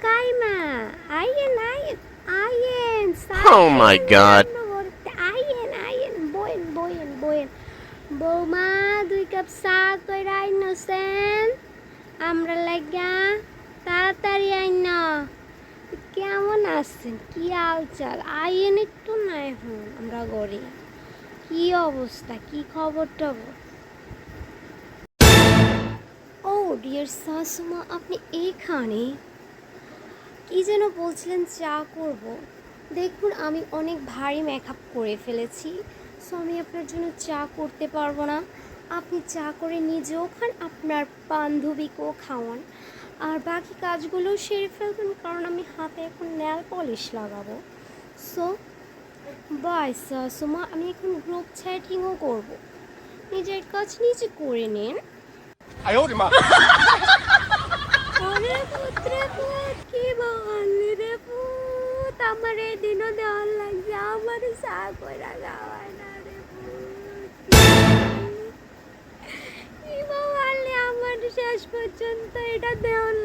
Chyma আইয়েন আইয়েন আইয়েন Oh my God. আইয়েন আইয়েন বইন বইন বইন বৌমা 2 কাপ চা কইরা আইনছেন আমরা লাগা তাড়াতাড়ি আইন কেমন আছেন কি হালচাল আইয়েন একটু না এখন আমরা ঘরে কি অবস্থা কি খবর টবর ও ডিয়ার শাশুমা আপনি এইখানে কি যেন বলছিলেন চা করব দেখুন আমি অনেক ভারী মেকআপ করে ফেলেছি সো আমি আপনার জন্য চা করতে পারবো না আপনি চা করে নিজেও খান আপনার বান্ধবীকেও খাওয়ান আর বাকি কাজগুলো সেরে ফেলবেন কারণ আমি হাতে এখন নেল পলিশ লাগাবো সো বাই শাশুমা আমি এখন গ্রুপ চ্যাটিংও করব নিজের কাজ নিজে করে নিন ওরে পুত্রে পুত কি বললি রে পুত আমার এই দিনও দেওয়ার লাগছে আমার চা কইরা খাওয়ায় না রে পুত কি বললি আমার শেষ পর্যন্ত এটা দেওয়ার